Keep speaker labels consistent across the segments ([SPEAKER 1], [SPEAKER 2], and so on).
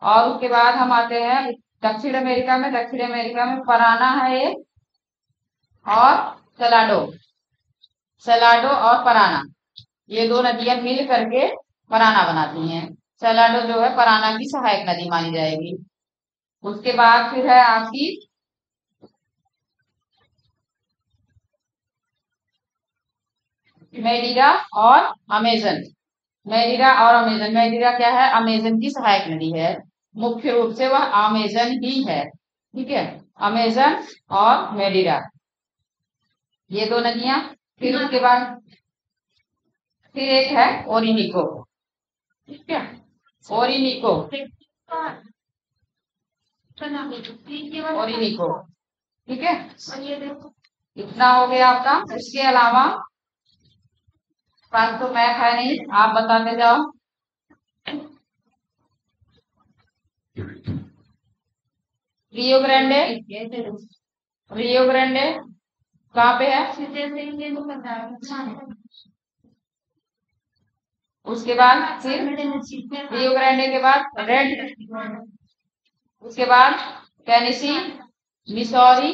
[SPEAKER 1] और उसके बाद हम आते हैं दक्षिण अमेरिका में। दक्षिण अमेरिका में पराना है एक, और सलाडो। सलाडो और पराना, ये दो नदियां मिल करके पराना बनाती हैं। सलाडो जो है पराना की सहायक नदी मानी जाएगी। उसके बाद फिर है आपकी मेडिरा और अमेजन। मेडिरा और अमेजन, मेडिरा क्या है, अमेजन की सहायक नदी है। मुख्य रूप से वह अमेजन ही है, ठीक है, अमेजन और मेडिरा, ये दो नदियां। फिर उसके बाद फिर एक है ओरिनिको, ठीक है, ओरिनिको, ओरिनिको, ठीक है। इतना हो गया आपका। उसके अलावा पास तो मैप है नहीं, आप बताते जाओ। रियो ग्रांडे, रियो ग्रांडे कहाँ पे है? उसके बाद फिर रियो ग्रांडे के बाद रेड, उसके बाद टेनेसी, मिसौरी।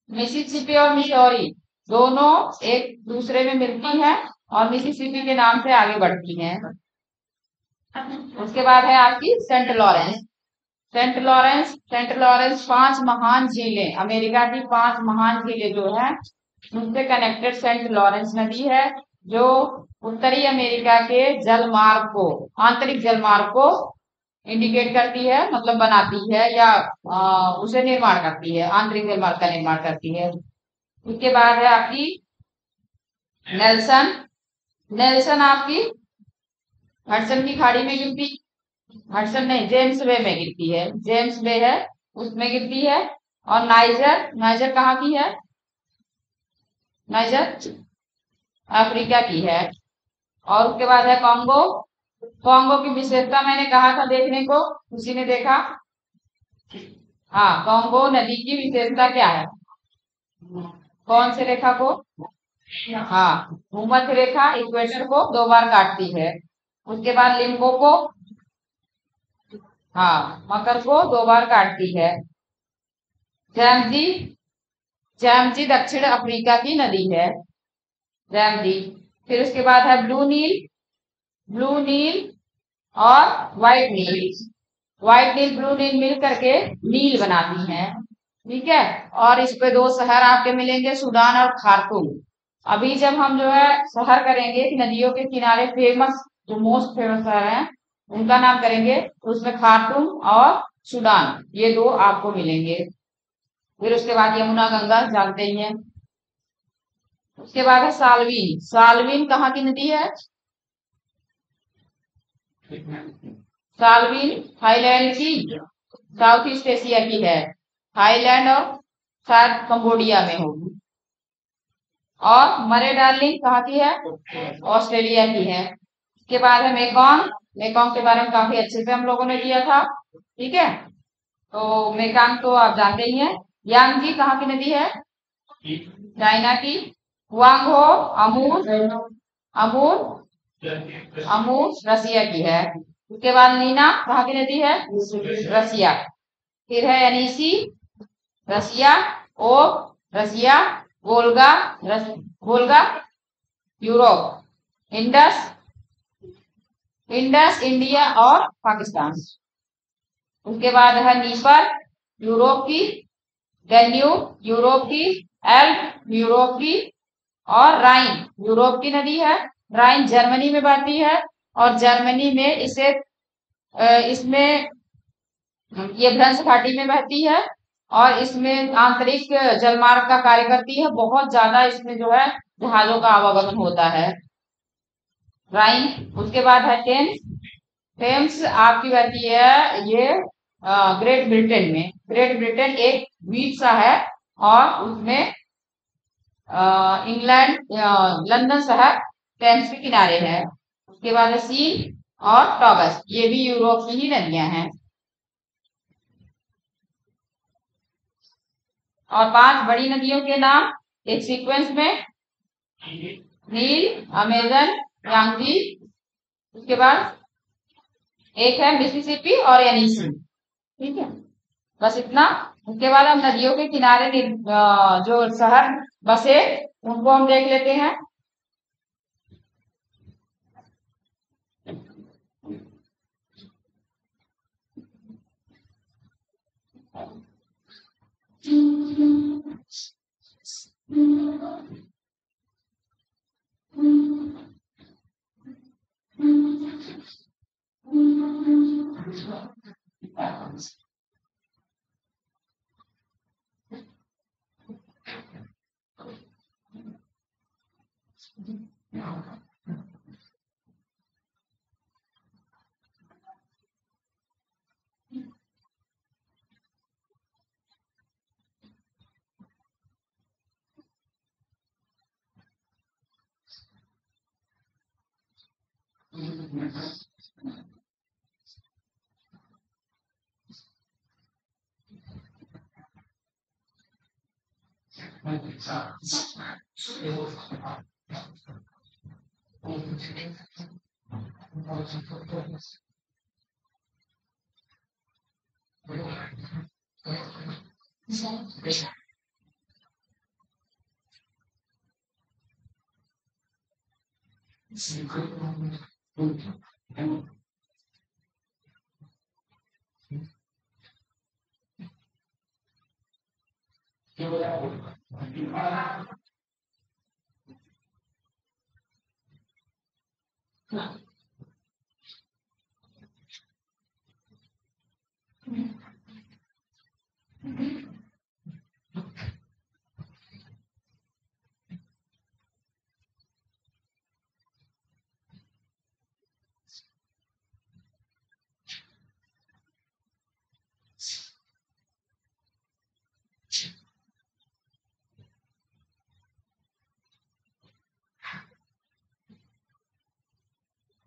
[SPEAKER 1] मिसिसिपी और मिसौरी दोनों एक दूसरे में मिलती हैं और मिसिसिपी के नाम से आगे बढ़ती हैं। उसके बाद है आपकी Saint Lawrence. Saint Lawrence, Saint Lawrence 5 महान झीलें, अमेरिका की 5 महान झीलें जो है उनसे कनेक्टेड सेंट लॉरेंस नदी है, जो उत्तरी अमेरिका के जलमार्ग को, आंतरिक जलमार्ग को इंडिकेट करती है, मतलब बनाती है या उसे निर्माण करती है, आंतरिक जलमार्ग का निर्माण करती है। उसके बाद है आपकी नेल्सन। नेल्सन आपकी हडसन की खाड़ी में गिरती, हडसन नहीं, जेम्स बे में गिरती है, जेम्स बे है उसमें गिरती है। और नाइजर, नाइजर कहाँ की है? नाइजर अफ्रीका की है। और उसके बाद है कॉन्गो। कॉन्गो की विशेषता मैंने कहा था देखने को, किसी ने देखा? हाँ, कॉन्गो नदी की विशेषता क्या है? कौन से रेखा को? हाँ, भूमध्य रेखा इक्वेटर को 2 बार काटती है। उसके बाद लिम्पोपो, हाँ, मकर को 2 बार काटती है। जैमजी, जैमजी दक्षिण अफ्रीका की नदी है, जैमजी। फिर उसके बाद है ब्लू नील, ब्लू नील और व्हाइट नील। व्हाइट नील ब्लू नील मिल करके नील बनाती हैं, ठीक है। और इस पे 2 शहर आपके मिलेंगे, सूडान और खार्तूम। अभी जब हम जो है शहर करेंगे नदियों के किनारे फेमस, जो मोस्ट फेमस शहर हैं उनका नाम करेंगे, तो उसमें खार्तूम और सूडान ये 2 आपको मिलेंगे। फिर उसके बाद यमुना गंगा जानते ही हैं। उसके बाद है साल्वीन। साल्वीन कहाँ की नदी है? साल्वीन थाईलैंड की, साउथ ईस्ट एशिया की है, थाईलैंड और शायद कंबोडिया में होगी। और मरे डार्लिंग कहाँ की है? ऑस्ट्रेलिया की है। उसके बाद है मेकॉन्ग। मेकॉन्ग के बारे में काफी अच्छे से हम लोगों ने दिया था, ठीक है। तो मेकॉन्ग तो आप जानते ही हैं। यांगजी कहाँ की नदी है? चाइना की। हुआंगहो, अमूर, अमूर, अमूर रसिया की है। उसके बाद नीना कहाँ की नदी है? रसिया। फिर है Yenisei, Russia. Ob, Russia. Volga, Volga Europe. Indus, Indus India और पाकिस्तान। उसके बाद है नीपर, यूरोप की। डेन्यूब यूरोप की। एल्ब यूरोप की। और राइन यूरोप की नदी है। राइन जर्मनी में बहती है और जर्मनी में इसे इसमें ये भ्रंश घाटी में बहती है और इसमें आंतरिक जलमार्ग का कार्य करती है। बहुत ज्यादा इसमें जो है जहाजों का आवागमन होता है, राइन। उसके बाद है टेम्स। टेम्स आपकी बहती है ये ग्रेट ब्रिटेन में। ग्रेट ब्रिटेन एक द्वीप सा है और उसमें इंग्लैंड, लंदन शहर टेम्स के किनारे है। उसके बाद है सीन और टॉगस, ये भी यूरोप की ही नदियां हैं। और 5 बड़ी नदियों के नाम एक सीक्वेंस में, नील, अमेजन, यांगजी, उसके बाद एक है मिसिसिपी और एनीसी। ठीक है, बस इतना। उसके बाद हम नदियों के किनारे जो शहर बसे उनको हम देख लेते हैं।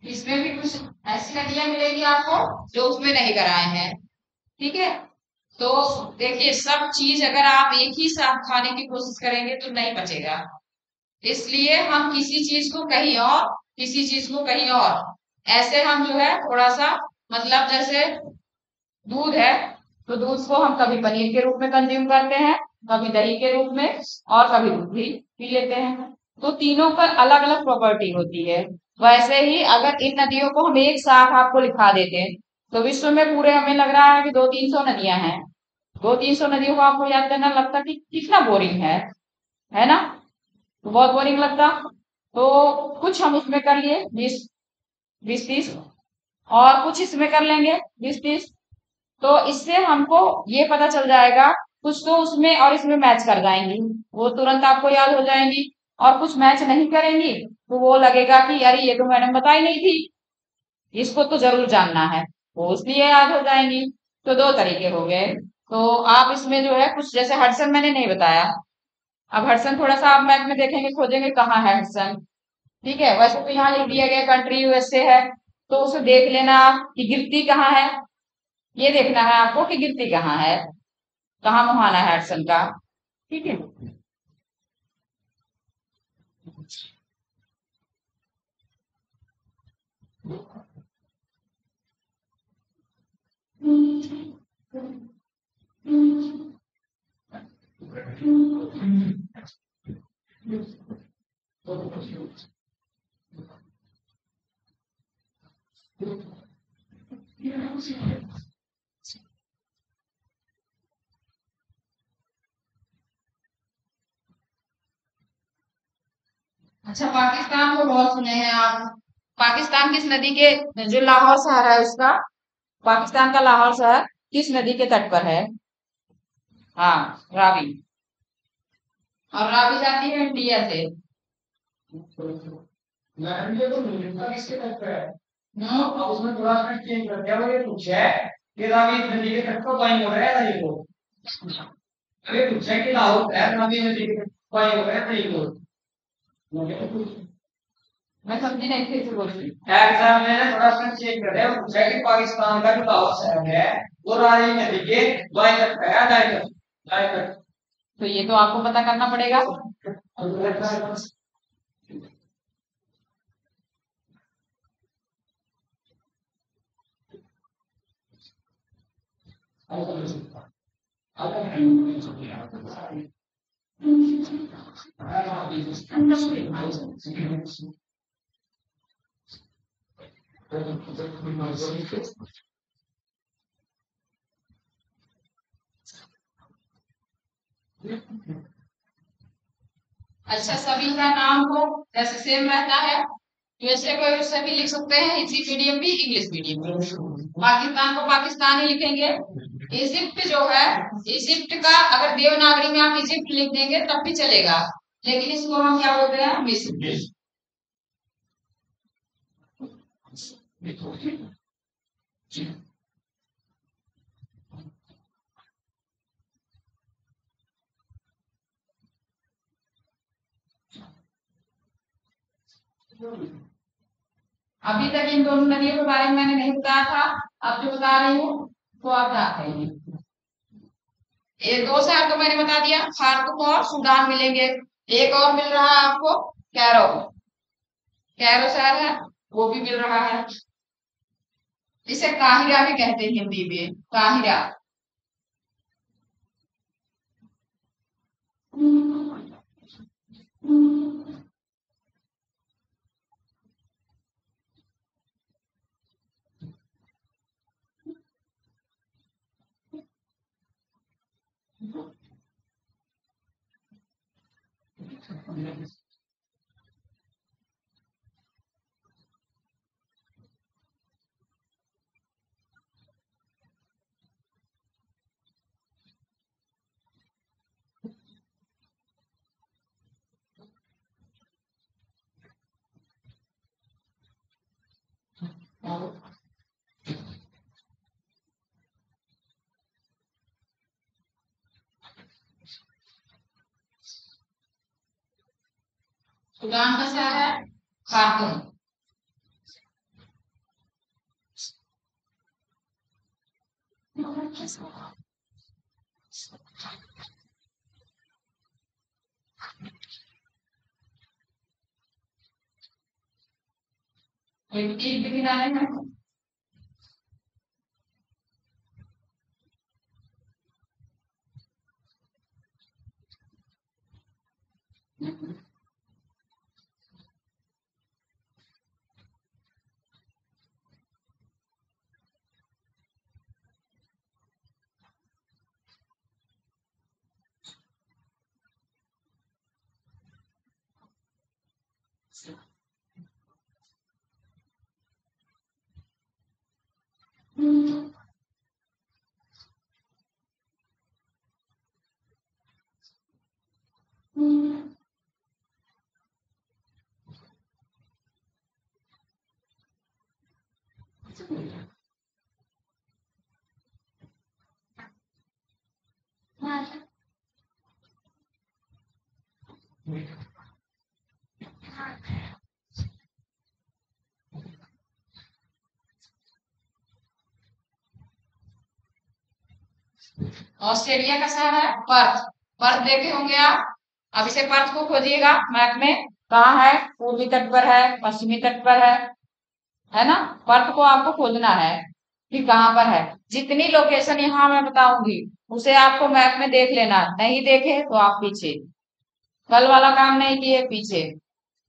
[SPEAKER 1] इसमें भी कुछ ऐसी नदियां मिलेगी आपको जो उसमें नहीं कराए हैं। ठीक है, तो देखिए सब चीज अगर आप एक ही साथ खाने की कोशिश करेंगे तो नहीं बचेगा। इसलिए हम किसी चीज को कहीं और, किसी चीज को कहीं और, ऐसे हम जो है थोड़ा सा, मतलब जैसे दूध है तो दूध को हम कभी पनीर के रूप में कंज्यूम करते हैं, कभी दही के रूप में, और कभी दूध भी पी लेते हैं। तो तीनों पर अलग अलग प्रॉपर्टी होती है। वैसे ही अगर इन नदियों को हम एक साथ आपको लिखा देते हैं तो विश्व में पूरे हमें लग रहा है कि 200-300 नदियां हैं। 200-300 नदियों को आपको याद करना लगता कि कितना बोरिंग है ना? तो बहुत बोरिंग लगता। तो कुछ हम उसमें कर लिए 20-30, और कुछ इसमें कर लेंगे 20-30। तो इससे हमको ये पता चल जाएगा, कुछ तो उसमें और इसमें मैच कर जाएंगी, वो तुरंत आपको याद हो जाएंगी। और कुछ मैच नहीं करेंगी तो वो लगेगा कि अरे ये तो मैडम बताई नहीं थी, इसको तो जरूर जानना है, वो इसलिए याद हो जाएंगी। तो दो तरीके हो गए। तो आप इसमें जो है कुछ, जैसे हडसन मैंने नहीं बताया, अब हडसन थोड़ा सा आप मैप में देखेंगे, खोजेंगे कहाँ है हडसन। ठीक है, वैसे तो यहाँ लिख दिया गया कंट्री यूएसए है, तो उसे देख लेना आप कि गिरती कहाँ है। ये देखना है आपको कि गिरती कहाँ है, कहाँ मुहाना है हडसन का। ठीक है, अच्छा पाकिस्तान को बहुत सुने हैं आप। पाकिस्तान किस नदी के, जो लाहौर शहर है उसका, पाकिस्तान का लाहौर शहर किस नदी के तट पर है? हाँ, रावी। और रावी जाती है इंडिया से। उसमें थोड़ा सा चेंज कर दिया, वो ये पूछा है कि रावी नदी के तट पर पानी हो रहा है नहीं हो। अभी पूछा है कि लाहौर है रावी नदी के तट पर पानी हो रहा है नहीं हो। मैं समझी नहीं, फिर से बोलिए। एग्जाम में थोड़ा सा चेक कर रहे हैं, पूछा कि पाकिस्तान का जो लाहौर शहर है वो रावी नदी के बाएं तट पे है, दाएं तट। तो ये तो आपको पता करना पड़ेगा। अच्छा, सभी का नाम हो जैसे सेम रहता है, वैसे कोई उससे भी लिख सकते हैं, हिंदी मीडियम भी इंग्लिश मीडियम भी। पाकिस्तान को पाकिस्तान ही लिखेंगे। इजिप्ट जो है, इजिप्ट का अगर देवनागरी में आप इजिप्ट लिख देंगे तब भी चलेगा, लेकिन इसको हम क्या बोलते हैं, मिस्र। अभी तक इन दोनों नदियों के बारे में मैंने नहीं बताया था, अब जो बता रही हूँ तो आप जानते हैं। ये दो शहर तो मैंने बता दिया, खार्तूम और सूडान मिलेंगे। एक और मिल रहा है आपको, कैरो। कैरो शहर है, वो भी मिल रहा है। इसे काहिरा भी कहते हैं हिंदी में, काहिरा। सूडान का शहर है खार्तूम। एक भी किनारे में। ऑस्ट्रेलिया का शहर है पर्थ। पर्थ देखे होंगे आप। अब इसे पर्थ को खोजिएगा मैप में, कहाँ है, पूर्वी तट पर है, पश्चिमी तट पर है ना। पर्थ को आपको खोजना है कि कहाँ पर है। जितनी लोकेशन यहाँ मैं बताऊंगी उसे आपको मैप में देख लेना, नहीं देखे तो आप पीछे, कल वाला काम नहीं किए पीछे।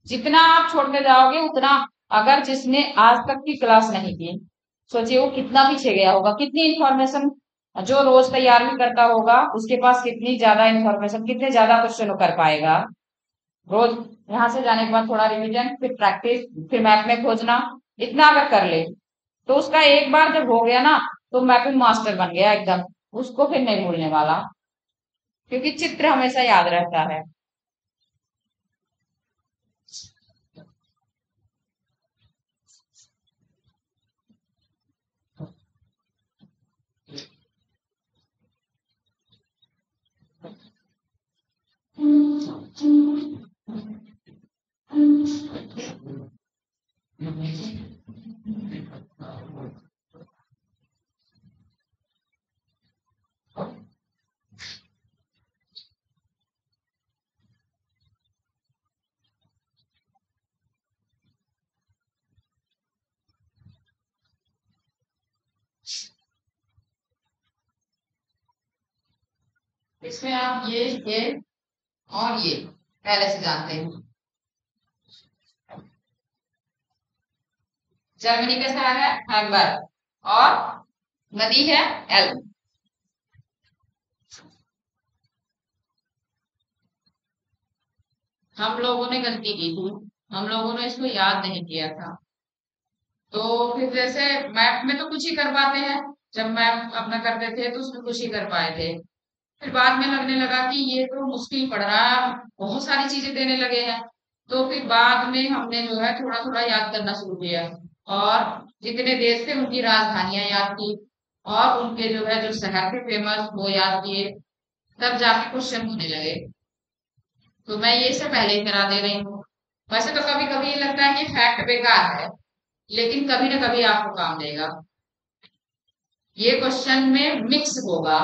[SPEAKER 1] जितना आप छोड़ते जाओगे उतना, अगर जिसने आज तक की क्लास नहीं की, सोचिए वो कितना पीछे गया होगा, कितनी इंफॉर्मेशन। जो रोज तैयार भी करता होगा उसके पास कितनी ज्यादा इंफॉर्मेशन, कितने ज्यादा क्वेश्चन कर पाएगा। रोज यहाँ से जाने के बाद थोड़ा रिवीजन, फिर प्रैक्टिस, फिर मैप में खोजना, इतना अगर कर ले तो उसका एक बार जब हो गया ना तो मैपिंग मास्टर बन गया एकदम। उसको फिर नहीं भूलने वाला, क्योंकि चित्र हमेशा याद रहता है। इसमें आप ये और ये पहले से जानते हैं। जर्मनी का शहर है हैम्बर्ग और नदी है एल्ब। हम लोगों ने गलती की थी, हम लोगों ने इसको याद नहीं किया था। तो फिर जैसे मैप में तो कुछ ही कर पाते हैं, जब मैप अपना करते थे तो उसमें कुछ ही कर पाए थे। फिर बाद में लगने लगा कि ये तो मुश्किल पड़ रहा है, बहुत सारी चीजें देने लगे हैं। तो फिर बाद में हमने जो है थोड़ा थोड़ा याद करना शुरू किया और जितने देश थे उनकी राजधानियां याद की और उनके जो है जो शहर थे फेमस वो याद किए, तब जाके क्वेश्चन होने लगे। तो मैं ये सब पहले ही करा दे रही हूँ। वैसे तो कभी कभी लगता है कि फैक्ट बेकार है, लेकिन कभी ना कभी आपको काम देगा। ये क्वेश्चन में मिक्स होगा,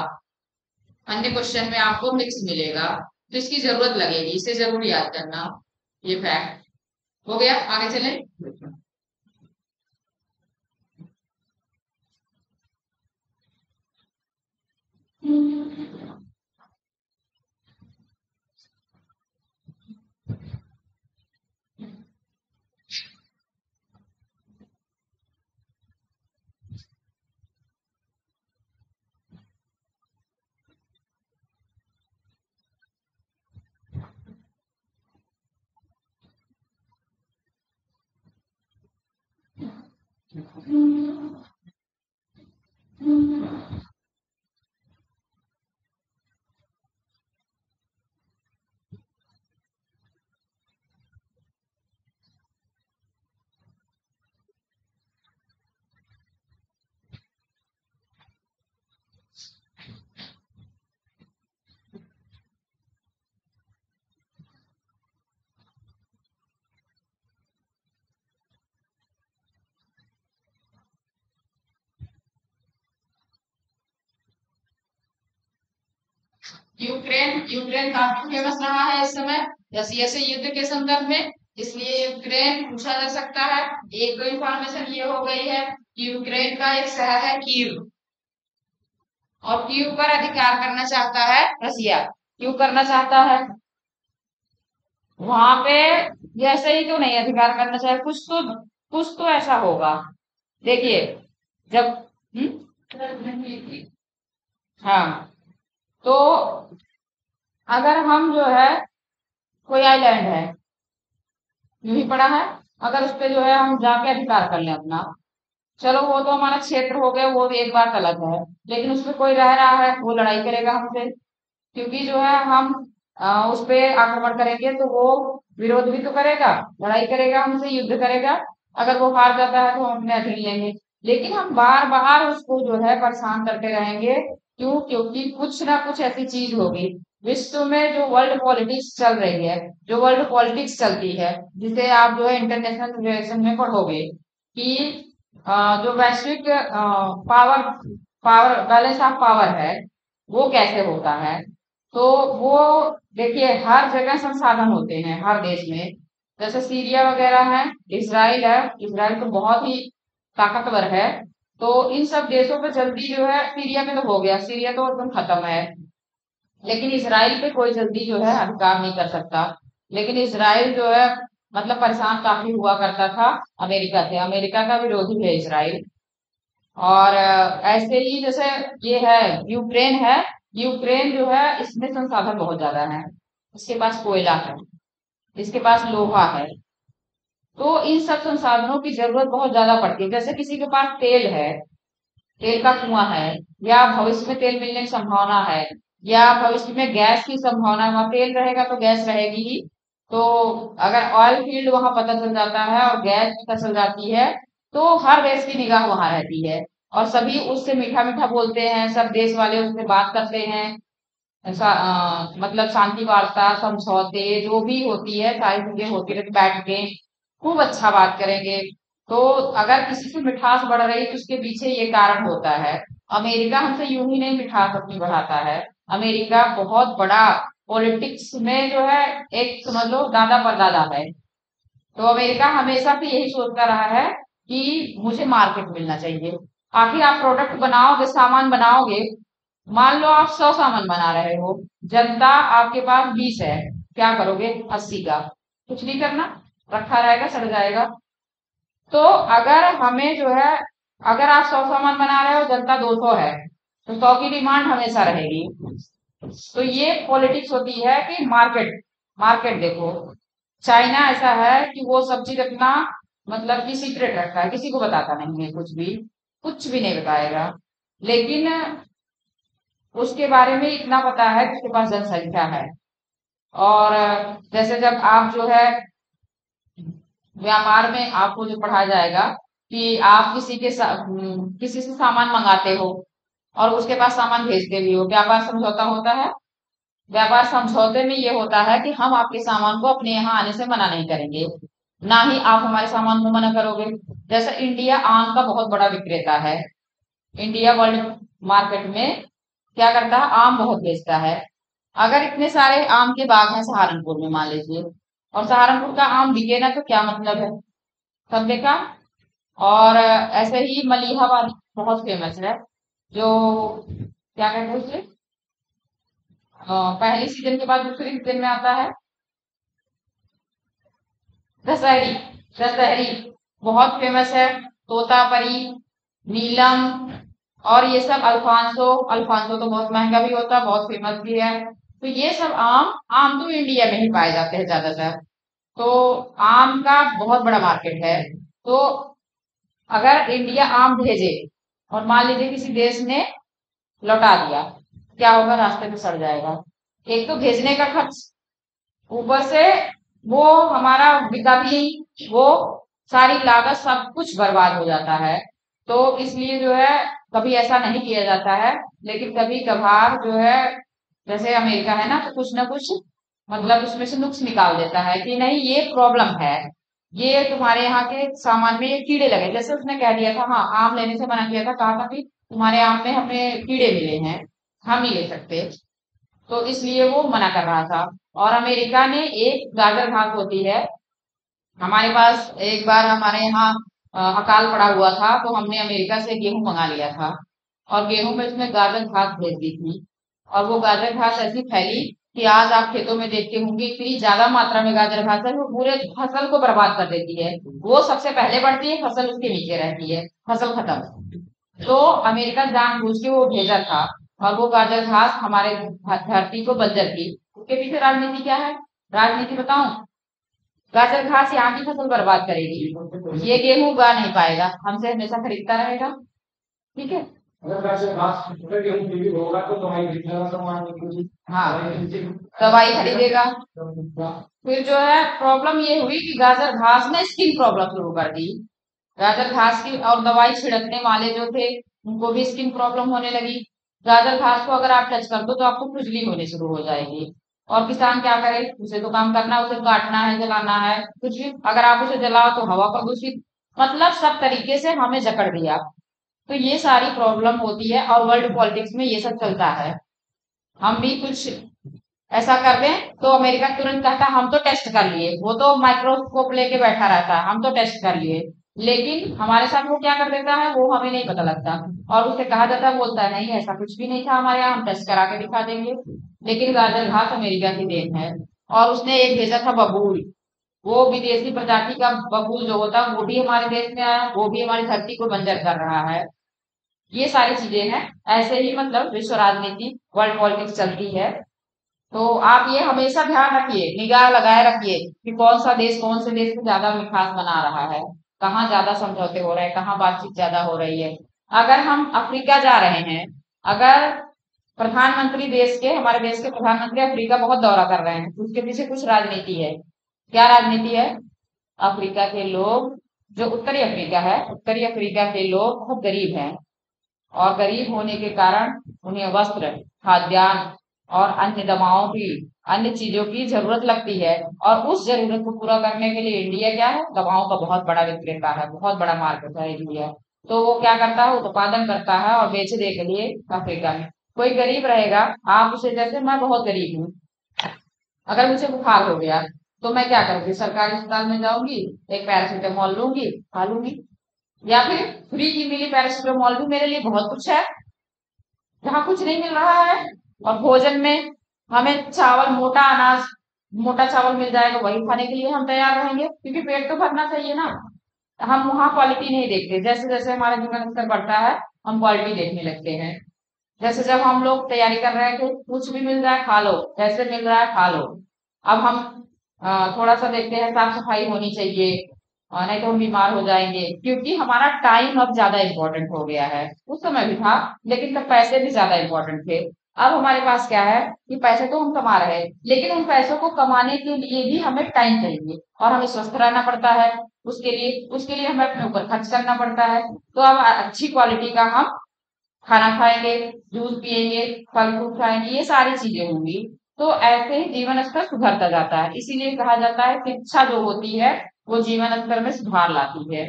[SPEAKER 1] अन्य क्वेश्चन में आपको मिक्स मिलेगा, तो इसकी जरूरत लगेगी, इसे जरूर याद करना। ये फैक्ट हो गया, आगे चले। यूक्रेन यूक्रेन काफी फेमस रहा है इस समय रसिया से युद्ध के संदर्भ में, इसलिए यूक्रेन पूछा जा सकता है। एक तो इंफॉर्मेशन ये हो गई है कि यूक्रेन का एक शहर है कीव, और कीव पर अधिकार करना चाहता है रसिया। क्यों करना चाहता है? वहां पे जैसे ही तो नहीं अधिकार करना चाहे, कुछ तो ऐसा होगा। देखिए, जब हाँ, तो अगर हम जो है कोई आइलैंड है, यूं ही पड़ा है, अगर उस पे जो है हम जाके अधिकार कर लें अपना, चलो वो तो हमारा क्षेत्र हो गया, वो भी एक बात अलग है। लेकिन उसपे कोई रह रहा है, वो लड़ाई करेगा हमसे, क्योंकि जो है हम उस पे आक्रमण करेंगे तो वो विरोध भी तो करेगा, लड़ाई करेगा, हमसे युद्ध करेगा। अगर वो हार जाता है तो हम अपने अधीन लेंगे। लेकिन हम बार बार उसको जो है परेशान करते रहेंगे। क्यों? क्योंकि कुछ ना कुछ ऐसी चीज होगी विश्व में, जो वर्ल्ड पॉलिटिक्स चल रही है, जो वर्ल्ड पॉलिटिक्स चलती है, जिसे आप जो है इंटरनेशनल रिलेशन में पढ़ोगे कि जो वैश्विक power power balance of power है, वो कैसे होता है। तो वो देखिए, हर जगह संसाधन होते हैं हर देश में। जैसे सीरिया वगैरह है, इसराइल है, इसराइल तो बहुत ही ताकतवर है। तो इन सब देशों पे जल्दी जो है, सीरिया में तो हो गया, सीरिया तो एकदम खत्म है, लेकिन इसराइल पे कोई जल्दी जो है अधिकार नहीं कर सकता। लेकिन इसराइल जो है मतलब परेशान काफी हुआ करता था अमेरिका से, अमेरिका का विरोधी है इसराइल। और ऐसे ही जैसे ये है यूक्रेन है, यूक्रेन जो है इसमें संसाधन बहुत ज्यादा है, इसके पास कोयला है, इसके पास लोहा है। तो इन सब संसाधनों की जरूरत बहुत ज्यादा पड़ती है। जैसे किसी के पास तेल है, तेल का कुआं है, या भविष्य में तेल मिलने की संभावना है, या भविष्य में गैस की संभावना है, वहां तेल रहेगा तो गैस रहेगी ही। तो अगर ऑयल फील्ड वहां पता चल जाता है और गैस पता चल जाती है, तो हर देश की निगाह वहां रहती है और सभी उससे मीठा मीठा बोलते हैं, सब देश वाले उससे बात करते हैं। ऐसा मतलब शांति वार्ता, समझौते जो भी होती है, सारी चीजें होती रहती, बैठ के खूब अच्छा बात करेंगे। तो अगर किसी की मिठास बढ़ रही है तो उसके पीछे ये कारण होता है। अमेरिका हमसे यूं ही नहीं मिठास अपनी बढ़ाता है, अमेरिका बहुत बड़ा पॉलिटिक्स में जो है एक समझ लो दादा परदादा है। तो अमेरिका हमेशा से यही सोचता रहा है कि मुझे मार्केट मिलना चाहिए। आखिर आप प्रोडक्ट बनाओगे, सामान बनाओगे, मान लो आप 100 सामान बना रहे हो, जनता आपके पास 20 है, क्या करोगे? 80 का कुछ नहीं करना, रखा रहेगा, सड़ जाएगा। तो अगर हमें जो है, अगर आप 100 सामान बना रहे हो, जनता 200 है, तो 100 की डिमांड हमेशा रहेगी। तो ये पॉलिटिक्स होती है कि मार्केट, मार्केट देखो, चाइना ऐसा है कि वो सब चीज अपना मतलब कि सीक्रेट रखता है, किसी को बताता नहीं है, कुछ भी नहीं बताएगा। लेकिन उसके बारे में इतना पता है कि उसके पास जनसंख्या है। और जैसे जब आप जो है व्यापार में आपको जो पढ़ाया जाएगा कि आप किसी से सामान मंगाते हो और उसके पास सामान भेजते भी हो, व्यापार समझौता होता है। व्यापार समझौते में ये होता है कि हम आपके सामान को अपने यहाँ आने से मना नहीं करेंगे, ना ही आप हमारे सामान को मना करोगे। जैसे इंडिया आम का बहुत बड़ा विक्रेता है, इंडिया वर्ल्ड मार्केट में क्या करता है, आम बहुत बेचता है। अगर इतने सारे आम के बाग हैं सहारनपुर में मान लीजिए, और सहारनपुर का आम बिके ना, तो क्या मतलब है? सब देखा। और ऐसे ही मलिहा वाली बहुत फेमस है, जो क्या कहते हैं उसे, पहली सीजन के बाद दूसरी सीजन में आता है, दशहरी। दशहरी बहुत फेमस है, तोतापरी, नीलम, और ये सब अल्फांसो। अल्फांसो तो बहुत महंगा भी होता है, बहुत फेमस भी है। तो ये सब आम, आम तो इंडिया में ही पाए जाते हैं ज्यादातर। तो आम का बहुत बड़ा मार्केट है। तो अगर इंडिया आम भेजे और मान लीजिए किसी देश ने लौटा दिया, क्या होगा? रास्ते में सड़ जाएगा। एक तो भेजने का खर्च, ऊपर से वो हमारा बिका भी नहीं, वो सारी लागत सब कुछ बर्बाद हो जाता है। तो इसलिए जो है कभी ऐसा नहीं किया जाता है। लेकिन कभी कभार जो है, जैसे अमेरिका है ना, तो कुछ ना कुछ मतलब उसमें से नुक्स निकाल देता है कि नहीं ये प्रॉब्लम है, ये तुम्हारे यहाँ के सामान में ये कीड़े लगे। जैसे उसने कह दिया था, हाँ आम लेने से मना किया था, कहा था कि तुम्हारे आम में हमें कीड़े मिले हैं, हम नहीं ले सकते। तो इसलिए वो मना कर रहा था। और अमेरिका ने एक गाजर घास होती है, हमारे पास एक बार हमारे यहाँ अकाल पड़ा हुआ था, तो हमने अमेरिका से गेहूं मंगा लिया था, और गेहूं में उसने गाजर घास भेज दी थी। और वो गाजर घास ऐसी फैली कि आज आप खेतों में देखते होंगे इतनी ज्यादा मात्रा में गाजर घास है, वो पूरे फसल को बर्बाद कर देती है। वो सबसे पहले बढ़ती है, फसल उसके नीचे रहती है, फसल खत्म। तो अमेरिका जानबूझ के वो भेजा था, और वो गाजर घास हमारे धरती को बंजर की। उसके पीछे राजनीति क्या है? राजनीति बताऊं? गाजर घास यहाँ की फसल बर्बाद करेगी, ये गेहूं उगा नहीं पाएगा, हमसे हमेशा खरीदता रहेगा। ठीक है। अगर गाजर घास अगर गेहूं भी होगा तो दवाई खरीदेगा, हाँ दवाई खरीदेगा। फिर जो है प्रॉब्लम ये हुई कि गाजर घास ने स्किन प्रॉब्लम शुरू कर दी। गाजर घास की और दवाई छिड़कने वाले जो थे, उनको भी स्किन प्रॉब्लम होने लगी। गाजर घास को अगर आप टच कर दो तो आपको खुजली होने शुरू हो जाएगी। और किसान क्या करे? उसे तो काम करना, उसे काटना है, जलाना है, कुछ भी। अगर आप उसे जलाओ तो हवा प्रदूषित, मतलब सब तरीके से हमें जकड़ दिया। तो ये सारी प्रॉब्लम होती है, और वर्ल्ड पॉलिटिक्स में ये सब चलता है। हम भी कुछ ऐसा कर दें तो अमेरिका तुरंत कहता है हम तो टेस्ट कर लिए, वो तो माइक्रोस्कोप लेके बैठा रहता है, हम तो टेस्ट कर लिए। लेकिन हमारे साथ वो क्या कर देता है, वो हमें नहीं पता लगता। और उसे कहा जाता है, बोलता है नहीं ऐसा कुछ भी नहीं था हमारे यहाँ, हम टेस्ट करा के दिखा देंगे। लेकिन गाजर घास अमेरिका की देन है। और उसने एक भेजा था बबूल, वो विदेशी प्रजाति का बबूल जो होता है, वो भी हमारे देश में आया, वो भी हमारी धरती को बंजर कर रहा है। ये सारी चीजें हैं। ऐसे ही मतलब विश्व राजनीति, वर्ल्ड पॉलिटिक्स चलती है। तो आप ये हमेशा ध्यान रखिए, निगाह लगाए रखिए कि कौन सा देश कौन से देश को ज्यादा विकास बना रहा है, कहाँ ज्यादा समझौते हो रहे हैं, कहाँ बातचीत ज्यादा हो रही है। अगर हम अफ्रीका जा रहे हैं, अगर प्रधानमंत्री देश के, हमारे देश के प्रधानमंत्री अफ्रीका बहुत दौरा कर रहे हैं, तो उसके पीछे कुछ राजनीति है। क्या राजनीति है? अफ्रीका के लोग, जो उत्तरी अफ्रीका है, उत्तरी अफ्रीका के लोग बहुत गरीब हैं, और गरीब होने के कारण उन्हें वस्त्र, खाद्यान्न और अन्य दवाओं की, अन्य चीजों की जरूरत लगती है। और उस जरूरत को पूरा करने के लिए इंडिया क्या है, दवाओं का बहुत बड़ा विक्रेता है, बहुत बड़ा मार्केट है इंडिया। तो वो क्या करता है, उत्पादन करता है और बेचने के लिए अफ्रीका में। कोई गरीब रहेगा, आप उसे, जैसे मैं बहुत गरीब हूँ, अगर मुझे बुखार हो गया तो मैं क्या करूंगी? सरकारी अस्पताल में जाऊंगी, एक पैरासीटामोल लूंगी, खा लूंगी। या फिर फ्री की मिली पैरासीटामोल भी मेरे लिए बहुत कुछ है, जहाँ कुछ नहीं मिल रहा है और भोजन में हमें चावल, मोटा अनाज, मोटा चावल मिल जाएगा, वही खाने के लिए हम तैयार रहेंगे, क्योंकि पेट तो भरना चाहिए ना। हम वहाँ क्वालिटी नहीं देखते। जैसे जैसे हमारा जीवन स्तर बढ़ता है, हम क्वालिटी देखने लगते हैं। जैसे जब हम लोग तैयारी कर रहे थे, कुछ भी मिल रहा है खा लो, जैसे मिल रहा है खा लो। अब हम थोड़ा सा देखते हैं, साफ सफाई होनी चाहिए, नहीं तो हम बीमार हो जाएंगे, क्योंकि हमारा टाइम अब ज्यादा इम्पोर्टेंट हो गया है। उस समय भी था, लेकिन तब पैसे भी ज्यादा इम्पोर्टेंट थे। अब हमारे पास क्या है कि पैसे तो हम कमा रहे हैं, लेकिन उन पैसों को कमाने के लिए भी हमें टाइम चाहिए, और हमें स्वस्थ रहना पड़ता है। उसके लिए हमें अपने ऊपर खर्च करना पड़ता है। तो अब अच्छी क्वालिटी का हम खाना खाएंगे, दूध पिएंगे, फल फ्रूट खाएंगे, ये सारी चीजें होंगी। तो ऐसे ही जीवन स्तर सुधरता जाता है। इसीलिए कहा जाता है शिक्षा जो होती है वो जीवन स्तर में सुधार लाती है।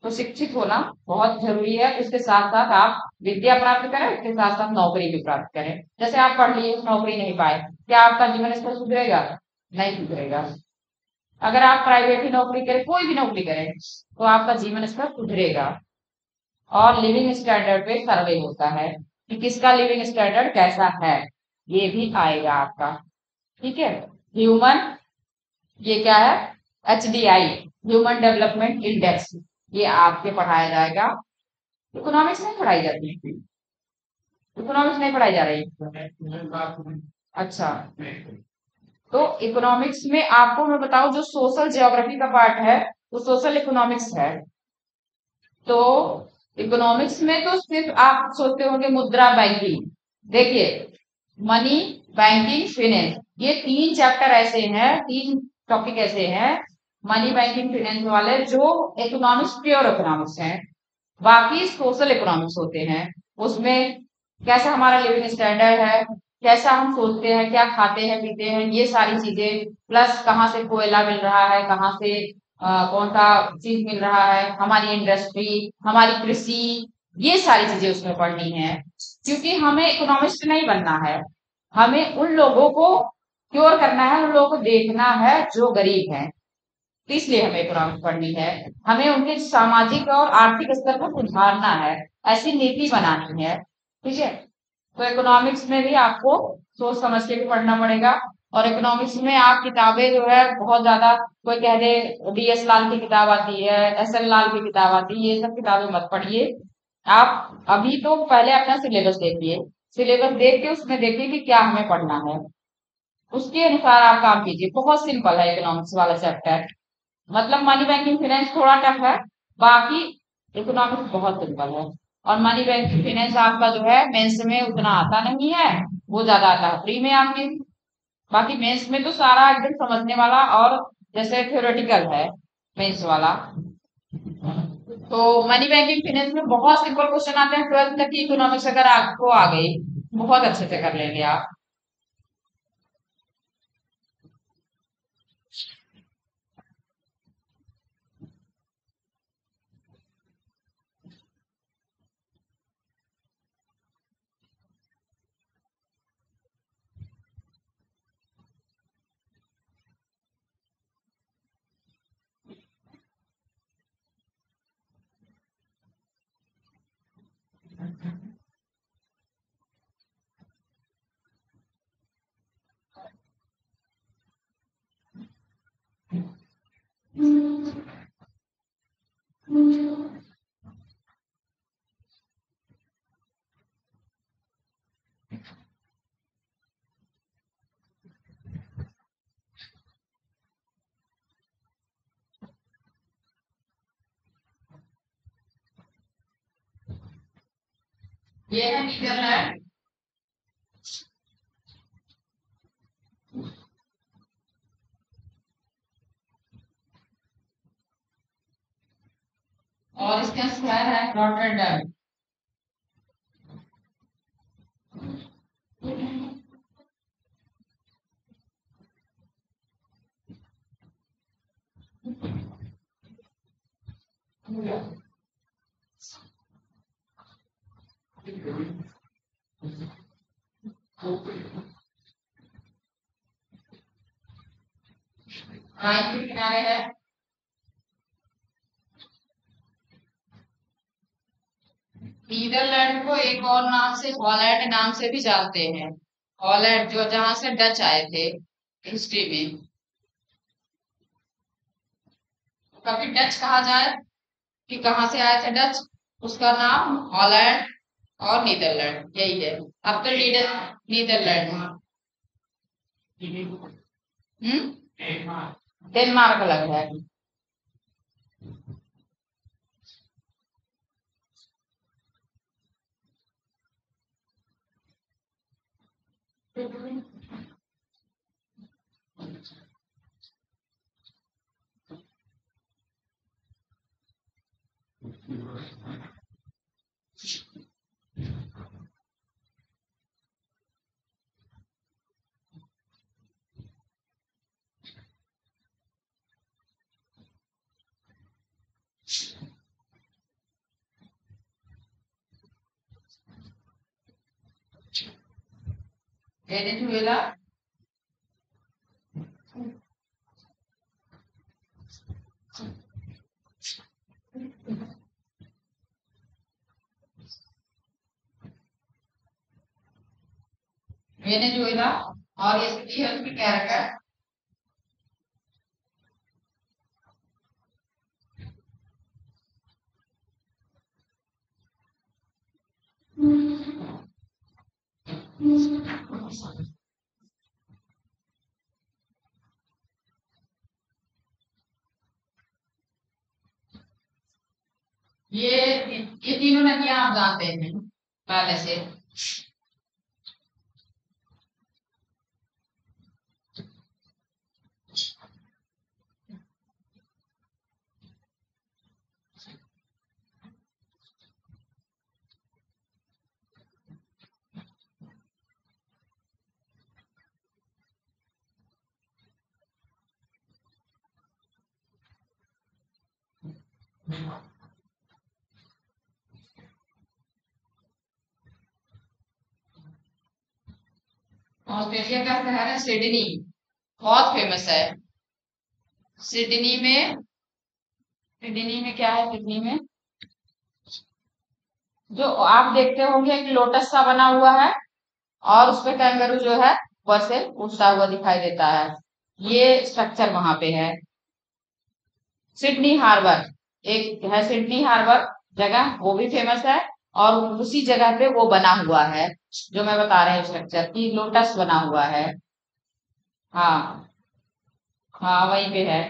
[SPEAKER 1] तो शिक्षित होना बहुत जरूरी है। उसके साथ साथ आप विद्या प्राप्त करें, उसके साथ साथ नौकरी भी प्राप्त करें। जैसे आप पढ़ लिए, नौकरी नहीं पाए, क्या आपका जीवन स्तर सुधरेगा? नहीं सुधरेगा। अगर आप प्राइवेट ही नौकरी करें, कोई भी नौकरी करें, तो आपका जीवन स्तर सुधरेगा। और लिविंग स्टैंडर्ड पे सर्वे होता है कि किसका लिविंग स्टैंडर्ड कैसा है, ये भी आएगा आपका। ठीक है। ह्यूमन, ये क्या है, HDI, ह्यूमन डेवलपमेंट इंडेक्स, ये आपके पढ़ाया जाएगा। इकोनॉमिक्स नहीं पढ़ाई जाती है? इकोनॉमिक्स नहीं पढ़ाई जा रही? अच्छा। तो इकोनॉमिक्स में आपको मैं बताऊं, जो सोशल ज्योग्राफी का पार्ट है वो सोशल इकोनॉमिक्स है। तो इकोनॉमिक्स में तो सिर्फ आप सोचते होंगे मुद्रा बैंकिंग। देखिए, मनी, बैंकिंग, फाइनेंस, ये तीन चैप्टर ऐसे हैं, तीन टॉपिक ऐसे हैं, मनी बैंकिंग फाइनेंस वाले, जो इकोनॉमिक्स, प्योर इकोनॉमिक्स हैं। बाकी सोशल इकोनॉमिक्स होते हैं। उसमें कैसा हमारा लिविंग स्टैंडर्ड है, कैसा हम सोचते हैं, क्या खाते हैं पीते हैं, ये सारी चीजें, प्लस कहाँ से कोयला मिल रहा है, कहाँ से कौन सा चीज मिल रहा है, हमारी इंडस्ट्री, हमारी कृषि, ये सारी चीजें उसमें पढ़नी है। क्योंकि हमें इकोनॉमिस्ट नहीं बनना है, हमें उन लोगों को क्योर करना है, उन लोगों को देखना है जो गरीब हैं। तो इसलिए हमें इकोनॉमिक्स पढ़नी है। हमें उनके सामाजिक और आर्थिक स्तर को सुधारना है, ऐसी नीति बनानी है। ठीक है। तो इकोनॉमिक्स में भी आपको सोच समझ के भी पढ़ना पड़ेगा। और इकोनॉमिक्स में आप किताबें जो है बहुत ज्यादा, कोई कह दे DS लाल की किताब आती है, SL लाल की किताब आती है, ये सब किताबें मत पढ़िए। आप अभी तो पहले अपना सिलेबस देखिए, सिलेबस देख के उसमें देखिए कि क्या हमें पढ़ना है, उसके अनुसार आप काम कीजिए। बहुत सिंपल है इकोनॉमिक्स वाला चैप्टर। मतलब मनी बैंकिंग फाइनेंस थोड़ा टफ है, बाकी इकोनॉमिक्स बहुत सिंपल है। और मनी बैंकिंग फाइनेंस आपका जो है मेंस में उतना आता नहीं है, वो ज्यादा आता है प्री में आपके। बाकी मेंस में तो सारा एकदम समझने वाला, और जैसे थ्योरेटिकल है मेंस वाला। तो मनी बैंकिंग फाइनेंस में बहुत सिंपल क्वेश्चन आते हैं, 12th तक की इकोनॉमिक्स अगर आपको आ गई, बहुत अच्छे से कर लेंगे आप। ये है नीदरलैंड। और इसका शहर है रॉटरडैम। राइन के किनारे है। नीदरलैंड को एक और नाम से हॉलैंड नाम से भी जानते हैं। हॉलैंड जो जहां से डच आए थे हिस्ट्री में। कभी डच कहा जाए कि कहाँ से आए थे डच, उसका नाम हॉलैंड और नीदरलैंड यही है। अब तो नीदरलैंड डेनमार्क लग रहा है। वेनेजुएला, वेनेजुएला और ये सिटी है उसकी कैरेक्टर। ये तीनों नदियां आप जानते हैं पहले से। ऑस्ट्रेलिया का शहर है सिडनी, बहुत फेमस है। सिडनी में, सिडनी में क्या है, सिडनी में जो आप देखते होंगे एक लोटस सा बना हुआ है और उसपे कैंगरू जो है ऊपर से उड़ता हुआ दिखाई देता है, ये स्ट्रक्चर वहां पे है। सिडनी हार्बर, एक है सिडनी हार्बर जगह, वो भी फेमस है। और उसी जगह पे वो बना हुआ है जो मैं बता रहे हैं स्ट्रक्चर की, लोटस बना हुआ है। हाँ, हाँ वहीं पे है।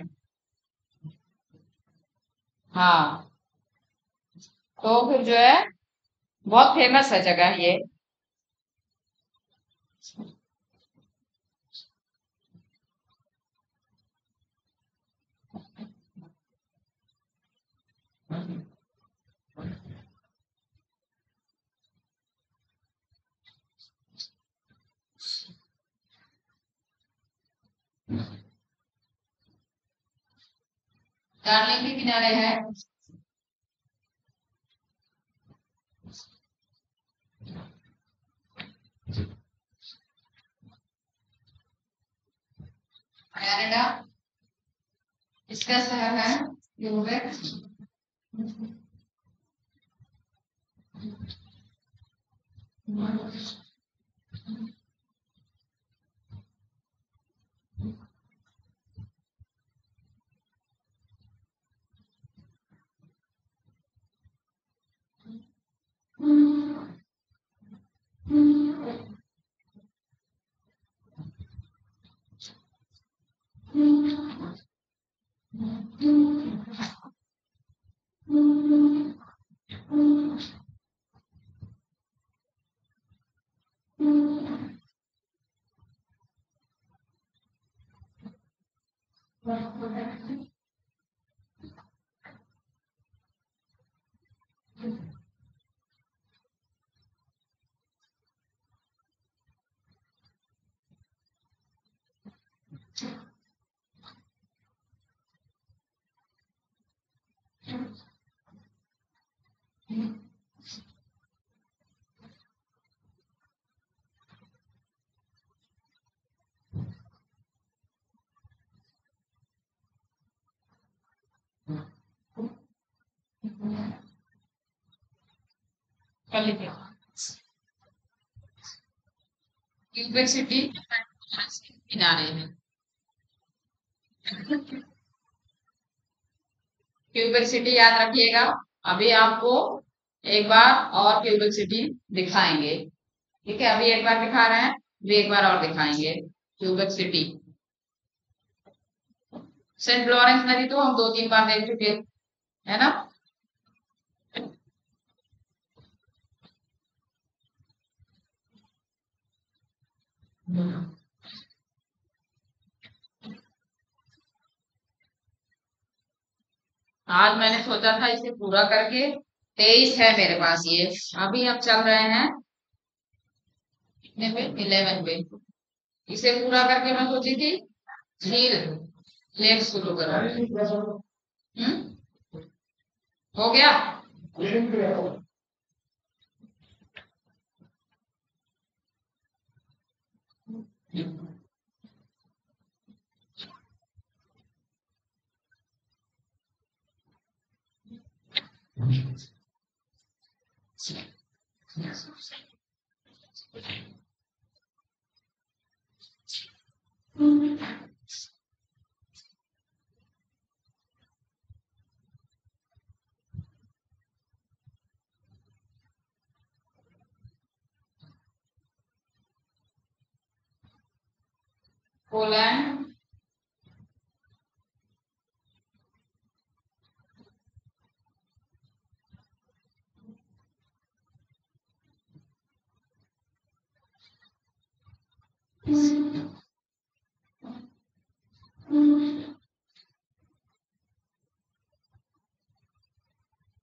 [SPEAKER 1] हाँ, तो फिर जो है बहुत फेमस है जगह ये। डार्लिंग के किनारे है। कनाडा, इसका शहर है क्यूबेक। कर लीजिए। क्यूबिक सिटी किनारे हैं। क्यूबिक सिटी याद रखिएगा। अभी आपको एक बार और क्यूबिक सिटी दिखाएंगे। ठीक है, अभी एक बार दिखा रहे हैं, अभी एक बार और दिखाएंगे क्यूबिक सिटी। सेंट लॉरेंस नदी तो हम 2-3 बार देख चुके है ना। आज मैंने सोचा था इसे पूरा करके 23 है मेरे पास ये। अभी हम चल रहे हैं कितने पे, 11 पे। इसे पूरा करके मैं सोची थी झील लेक शुरू करा। हो गया। Poland,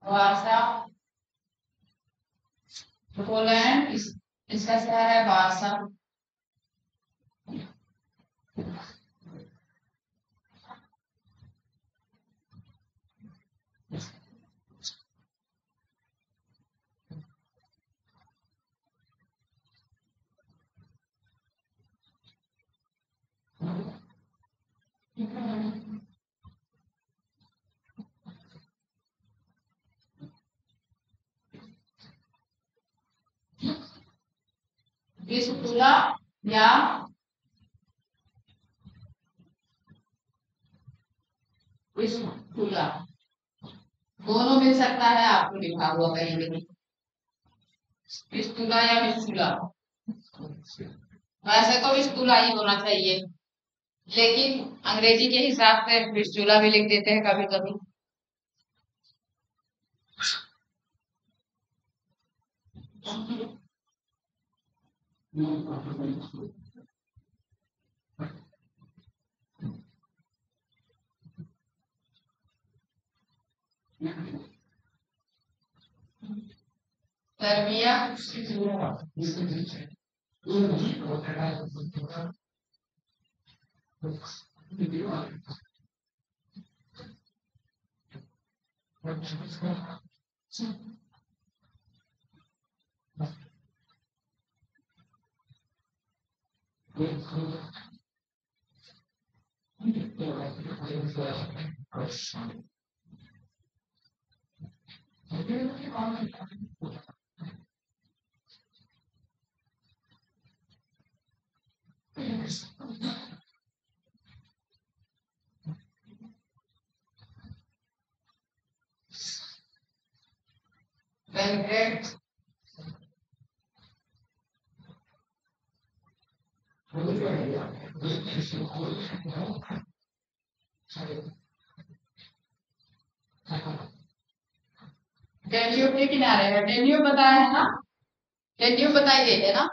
[SPEAKER 1] Warsaw. पोलैंड इसका शहर है वार्सा। विस्पुला या विस्पुला दोनों मिल सकता है, आपको लिखा हुआ कहीं भी। विस्पुला या विस्पुला, वैसे तो विस्पुला ही होना चाहिए, लेकिन अंग्रेजी के हिसाब से विस्पुला भी लिख देते हैं कभी कभी। सर्बिया, बेलग्रेड, डेन्यूब के किनारे है। डेन्यूब बताया है ना, डेन्यूब बताई गई है ना।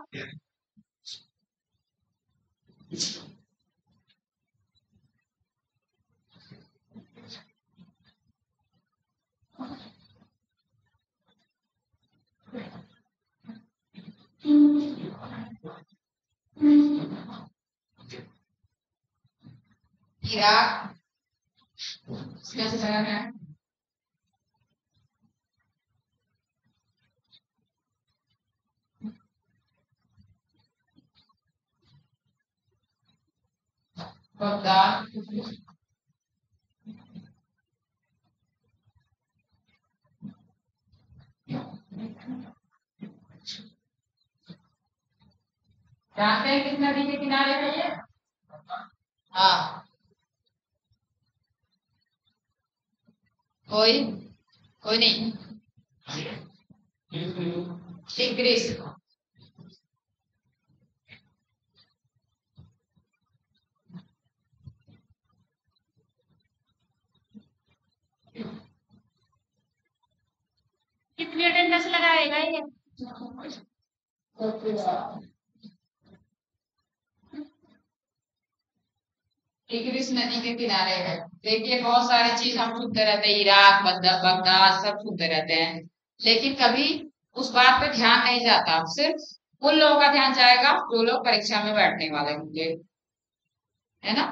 [SPEAKER 1] इराक कैसे जगह है। बगदाद, जानते हैं किस नदी के किनारे है ये? हाँ, कोई कोई नहीं। टिग्रिस।
[SPEAKER 2] कितनी अटेंडेंस लगाएगा ये?
[SPEAKER 1] टिग्रिस नदी के किनारे है। देखिए बहुत सारी चीज हम सुनते रहते हैं, इराक, बगदाद सब सुनते रहते हैं, लेकिन कभी उस बात पे ध्यान नहीं जाता। सिर्फ उन लोगों का ध्यान जाएगा जो लोग परीक्षा में बैठने वाले होंगे, है ना।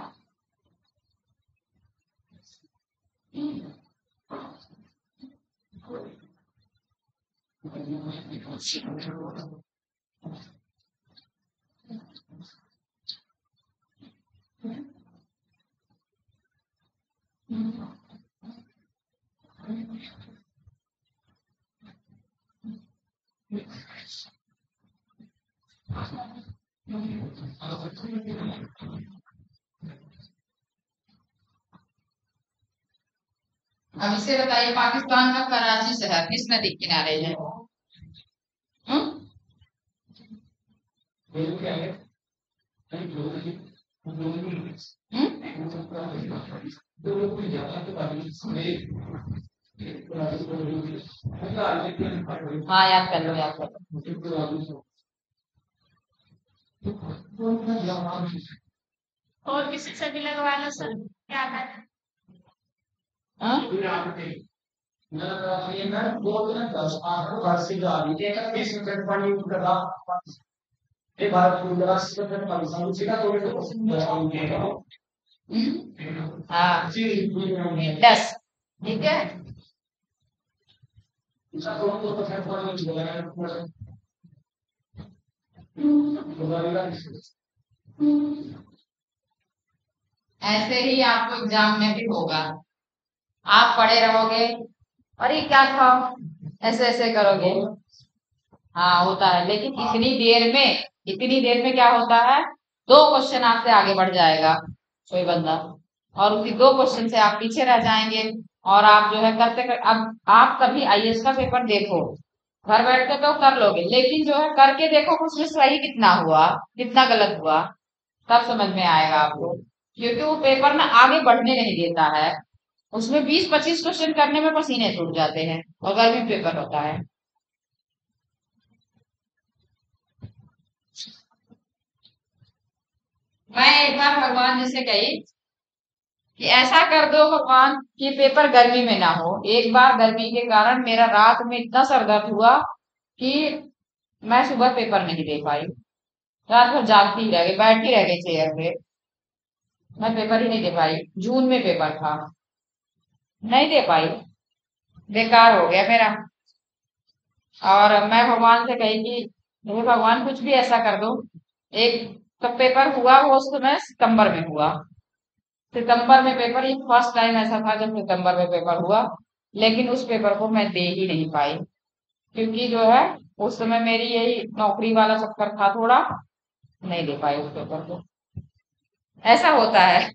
[SPEAKER 1] अब इसे बताइए, पाकिस्तान का कराची शहर किस नदी के किनारे है? हम्म? हाँ, याद कर लो, याद कर लो।
[SPEAKER 2] और किसी से भी लगवा लो सर, क्या है?
[SPEAKER 1] हाँ? हाँ, 10। ठीक है। ऐसे ही आपको एग्जाम में भी होगा। आप पढ़े रहोगे, अरे क्या था, ऐसे ऐसे करोगे। हाँ होता है, लेकिन इतनी देर में क्या होता है, 2 क्वेश्चन आपसे आगे बढ़ जाएगा कोई बंदा, और उसी 2 क्वेश्चन से आप पीछे रह जाएंगे। और आप जो है अब आप कभी आईएएस का पेपर देखो, घर बैठ के तो कर लोगे, लेकिन जो है करके देखो कि उसमें सही कितना हुआ, कितना गलत हुआ, तब समझ में आएगा आपको। क्योंकि वो पेपर ना आगे बढ़ने नहीं देता है, उसमें 20-25 क्वेश्चन करने में पसीने छूट जाते हैं, और गर्मी पेपर होता है। मैं एक बार भगवान जी से कही कि ऐसा कर दो भगवान कि पेपर गर्मी में ना हो। एक बार गर्मी के कारण मेरा रात में इतना सर दर्द हुआ कि मैं सुबह पेपर नहीं दे पाई। रात भर जागती ही रह गई, बैठी रह गई चेयर पे, मैं पेपर ही नहीं दे पाई। जून में पेपर था, नहीं दे पाई, बेकार हो गया मेरा। और मैं भगवान से कही कि हे भगवान कुछ भी ऐसा कर दो। एक तो पेपर हुआ वो उस समय सितंबर में हुआ, सितंबर में पेपर, ये फर्स्ट टाइम ऐसा था जब सितंबर में पेपर हुआ, लेकिन उस पेपर को मैं दे ही नहीं पाई। क्योंकि जो है उस समय मेरी यही नौकरी वाला चक्कर था थोड़ा, नहीं दे पाई उस पेपर को। ऐसा होता है।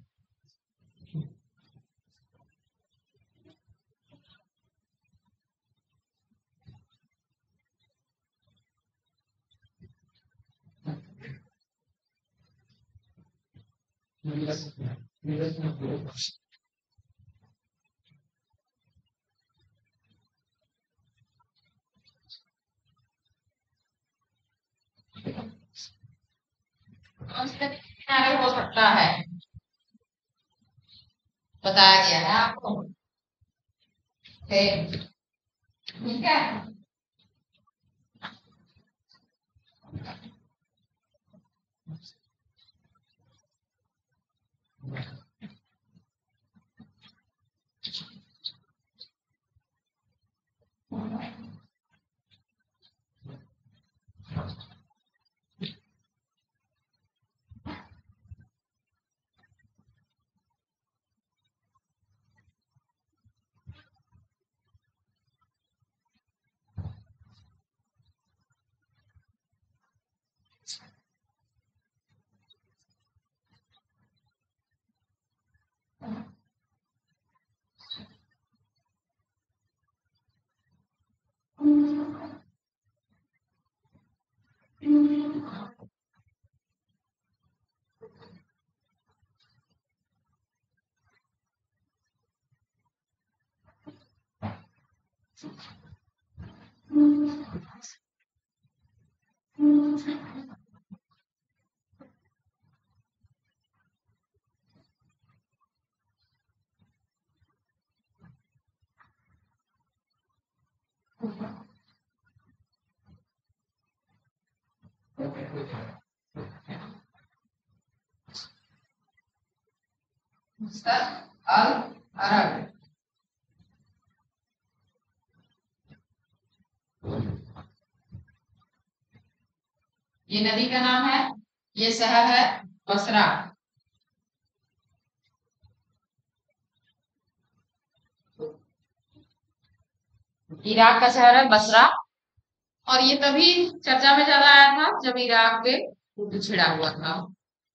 [SPEAKER 1] किनारे हो सकता है, बताया गया है आपको। ठीक है। अल अरब। ये नदी का नाम है, ये शहर है बसरा। इराक का शहर है बसरा। और ये तभी चर्चा में ज्यादा आया था जब इराक पे युद्ध छिड़ा हुआ था।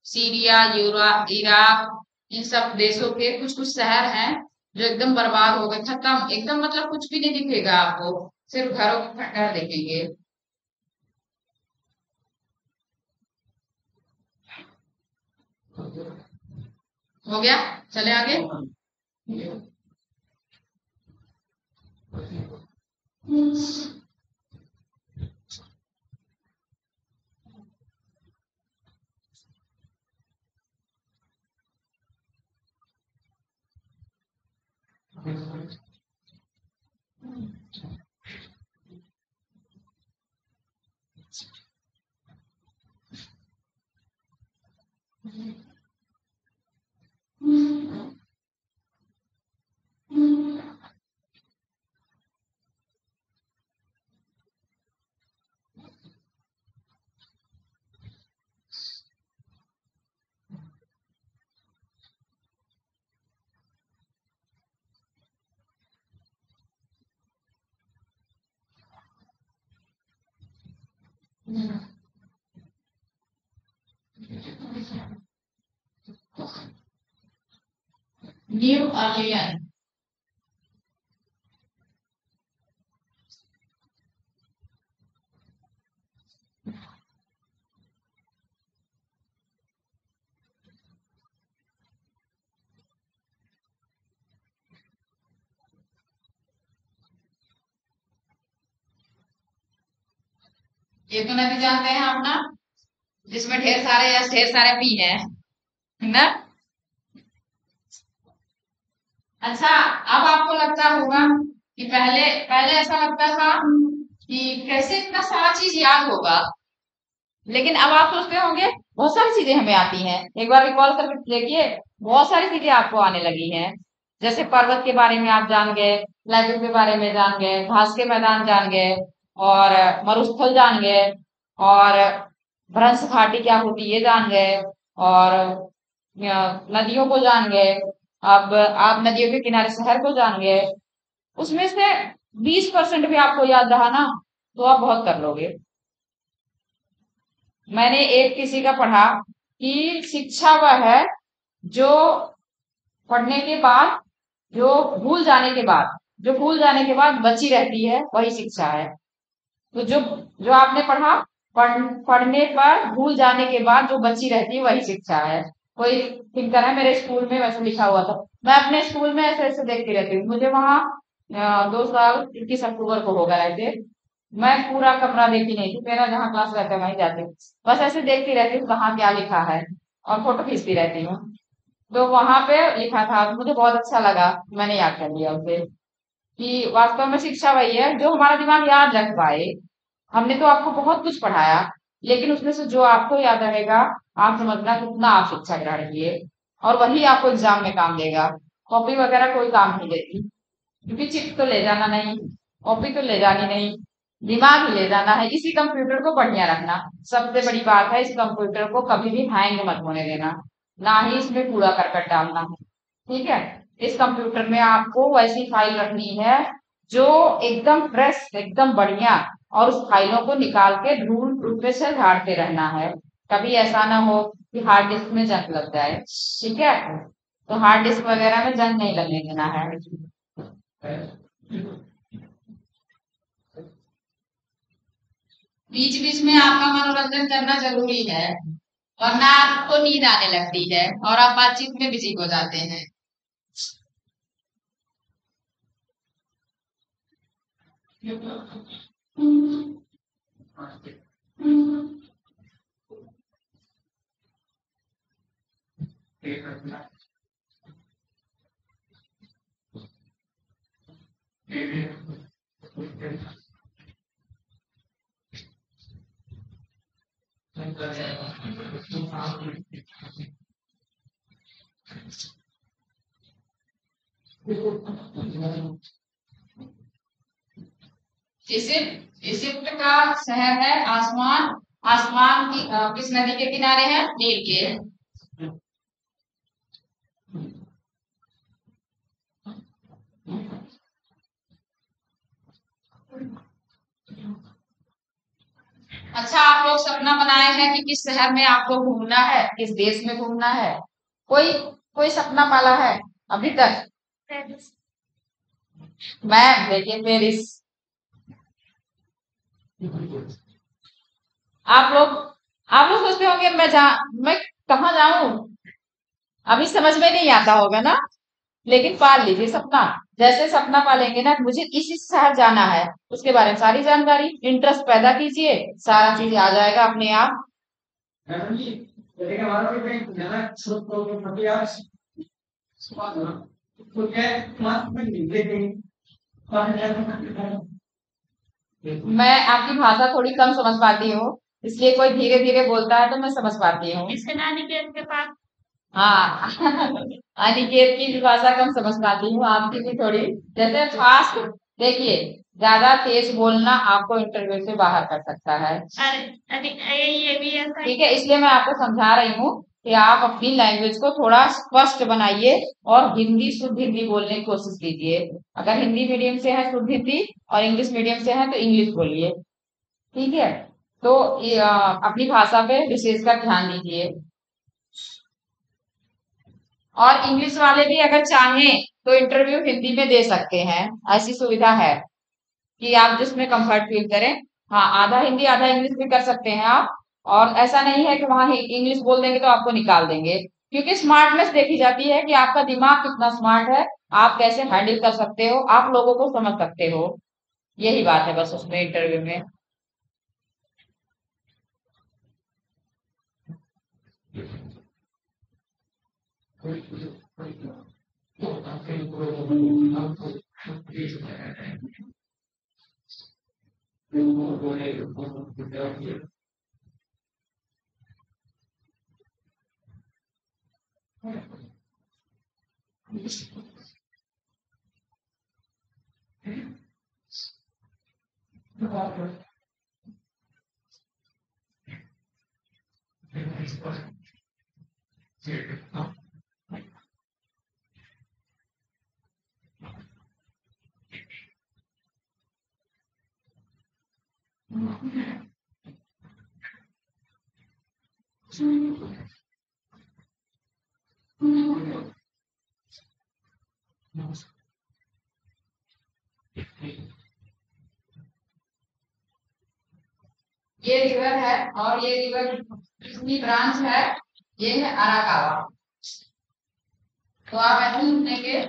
[SPEAKER 1] सीरिया, इराक, इन सब देशों के कुछ कुछ शहर हैं जो एकदम बर्बाद हो गए, खत्म एकदम, मतलब कुछ भी नहीं दिखेगा आपको, सिर्फ घरों के खंडहर दिखेंगे। हो गया, चले आगे। New Orleans. ये तो नदी जानते हैं आप ना, जिसमें ढेर सारे यस ढेर सारे पी हैं, है ना। अच्छा, अब आपको लगता होगा कि पहले पहले ऐसा लगता था कि कैसे इतना सारा चीज याद होगा, लेकिन अब आप सोचते होंगे बहुत सारी चीजें हमें आती हैं। एक बार रिकॉल करके देखिए, बहुत सारी चीजें आपको आने लगी हैं। जैसे पर्वत के बारे में आप जान गए, प्लेटो के बारे में जान गए, घास के मैदान जान गए, और मरुस्थल जान गए, और भ्रंश घाटी क्या होती है ये जान गए, और नदियों को जान गए। अब आप नदियों के किनारे शहर को जान गए। उसमें से 20% भी आपको याद रहा ना, तो आप बहुत कर लोगे। मैंने एक किसी का पढ़ा कि शिक्षा वह है जो पढ़ने के बाद, जो भूल जाने के बाद, जो भूल जाने के बाद बची रहती है, वही शिक्षा है। तो जो जो आपने पढ़ा, पढ़ने पर भूल जाने के बाद जो बची रहती है वही शिक्षा है। कोई थिंकर है, मेरे स्कूल में वैसे लिखा हुआ था। मैं अपने स्कूल में ऐसे ऐसे देखती रहती हूँ। मुझे वहां 2 साल 21 अक्टूबर को हो गए थे। मैं पूरा कमरा देखी नहीं थी, मेरा जहाँ क्लास रहता है वहीं जाती हूँ। बस ऐसे देखती रहती हूँ कहाँ क्या लिखा है, और फोटो खींचती रहती हूँ। तो वहां पे लिखा था, मुझे बहुत अच्छा लगा, मैंने याद कर लिया उसे, कि वास्तव में शिक्षा वही है जो हमारा दिमाग याद रख पाए। हमने तो आपको बहुत कुछ पढ़ाया, लेकिन उसमें से जो आपको याद रहेगा, आप समझना कितना आप शिक्षा ग्रहण किए, और वही आपको एग्जाम में काम देगा। कॉपी वगैरह कोई काम नहीं देती, क्योंकि चिप तो ले जाना नहीं, कॉपी तो ले जानी नहीं, दिमाग ही ले जाना है। इसी कंप्यूटर को बढ़िया रखना सबसे बड़ी बात है। इस कंप्यूटर को कभी भी हैंग मत होने देना, ना ही इसमें कूड़ा करकट डालना, ठीक है। इस कंप्यूटर में आपको वैसी फाइल रखनी है जो एकदम फ्रेश, एकदम बढ़िया, और उस फाइलों को निकाल के धूल धूप से झाड़ते रहना है। कभी ऐसा ना हो कि हार्ड डिस्क में जंग लग जाए, ठीक है। तो हार्ड डिस्क वगैरह में जंग नहीं लगने देना है। बीच बीच में आपका मनोरंजन करना जरूरी है, वरना आपको नींद आने लगती है और आप बातचीत में बिजी हो जाते हैं। इजिप्ट इजिप्ट का शहर है आसमान। आसमान की किस नदी के किनारे है? नील के। अच्छा, आप लोग सपना बनाए हैं कि किस शहर में आपको घूमना है, किस देश में घूमना है? कोई कोई सपना पाला है अभी तक?
[SPEAKER 2] पेरिस।
[SPEAKER 1] मैं देखिए पेरिस। आप लोग सोचते होंगे मैं कहाँ जाऊं? अभी समझ में नहीं आता होगा ना, लेकिन पाल लीजिए सपना। जैसे सपना पालेंगे ना, मुझे इस शहर जाना है, उसके बारे में सारी जानकारी, इंटरेस्ट पैदा कीजिए, सारा चीज आ जाएगा अपने आप। मैं आपकी भाषा थोड़ी कम समझ पाती हूँ, इसलिए कोई धीरे धीरे बोलता है तो मैं समझ पाती हूँ।
[SPEAKER 2] इसके नानी के पास।
[SPEAKER 1] हाँ अनिकेत की भी भाषा कम समझ पाती हूँ, आपकी भी थोड़ी। जैसे फास्ट, देखिए ज्यादा तेज बोलना आपको इंटरव्यू से बाहर कर सकता है।
[SPEAKER 2] अरे ये भी ऐसा।
[SPEAKER 1] ठीक है, इसलिए मैं आपको समझा रही हूँ कि आप अपनी लैंग्वेज को थोड़ा स्पष्ट बनाइए और हिंदी शुद्ध हिंदी बोलने की कोशिश कीजिए। अगर हिंदी मीडियम से है शुद्ध हिंदी, और इंग्लिश मीडियम से है तो इंग्लिश बोलिए। ठीक है, तो अपनी भाषा पे विशेषकर ध्यान दीजिए। और इंग्लिश वाले भी अगर चाहें तो इंटरव्यू हिंदी में दे सकते हैं, ऐसी सुविधा है कि आप जिसमें कंफर्ट फील करें। हाँ, आधा हिंदी आधा इंग्लिश भी कर सकते हैं आप। और ऐसा नहीं है कि वहां इंग्लिश बोल देंगे तो आपको निकाल देंगे, क्योंकि स्मार्टनेस देखी जाती है कि आपका दिमाग कितना स्मार्ट है, आप कैसे हैंडल कर सकते हो, आप लोगों को समझ सकते हो। यही बात है बस उसमें इंटरव्यू में। ये रिवर है, और ये रिवर कितनी ब्रांच है? ये है अराकावा। तो आप ऐसे ही लिखेंगे।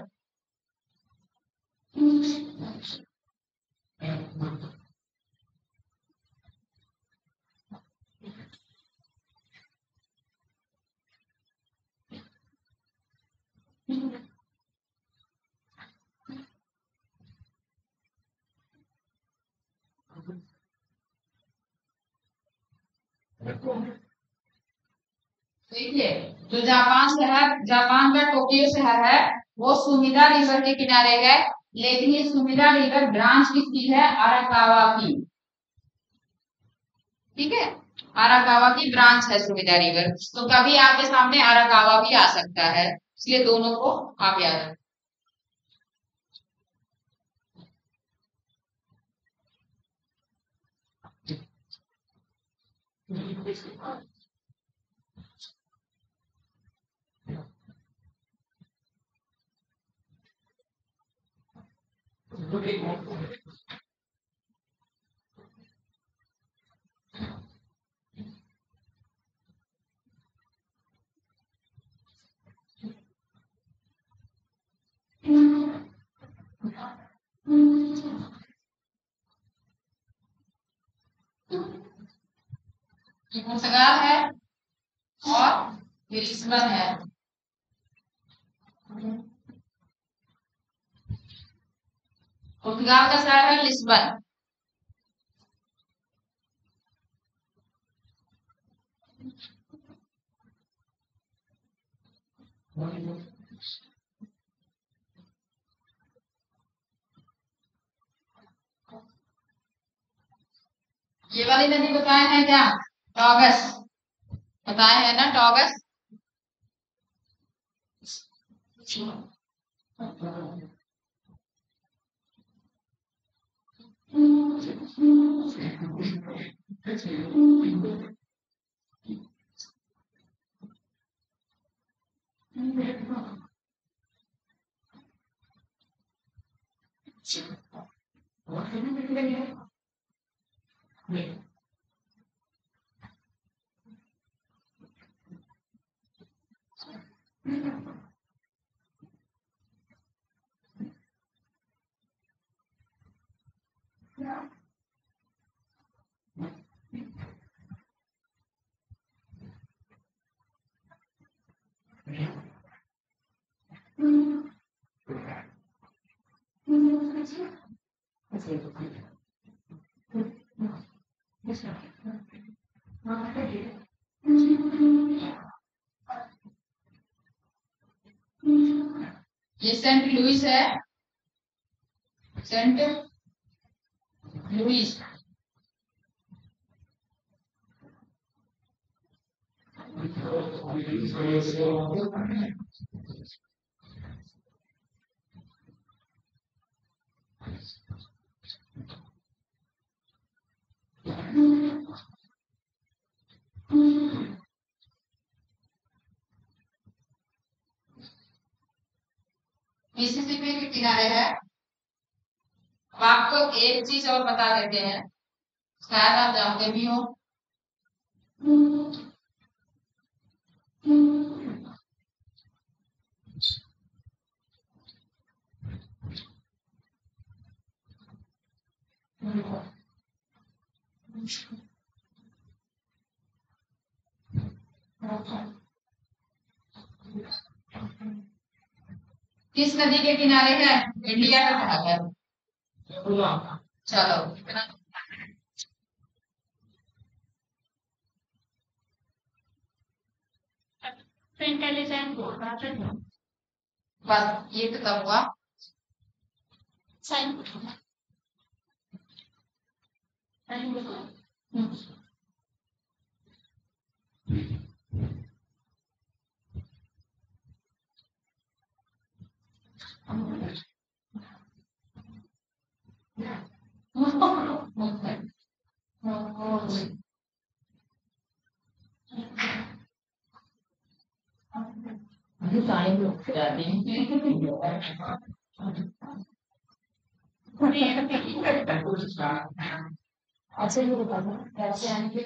[SPEAKER 1] देखिए, जो जापान का टोक्यो शहर है, वो सुमिदा रिवर के किनारे है। लेकिन ये सुमिदा रिवर ब्रांच किसकी है? अराकावा की। ठीक है, अराकावा की ब्रांच है सुमिदा रिवर। तो कभी आपके सामने अराकावा भी आ सकता है, इसलिए दोनों को आप याद रखें। ये पुर्तगाल है और ये लिस्बन है। पुर्तगाल का शहर है लिस्बन। ये वाली नदी बताए हैं क्या? टॉगस बताए हैं ना, टॉगस। ये सेंट लुइस है, सेंट लुइस। मिसिसिपी के किनारे है। अब आपको एक चीज और बता देते हैं, शायद आप जानते भी हो। किस नदी के किनारे है? इंडिया का कहा है। चलो
[SPEAKER 2] इंटेलिजेंट
[SPEAKER 1] बस ये खत्म हुआ।
[SPEAKER 2] साइन
[SPEAKER 1] टाइम लोग जाते हैं। अच्छा ये बता दो कैसे आएंगे।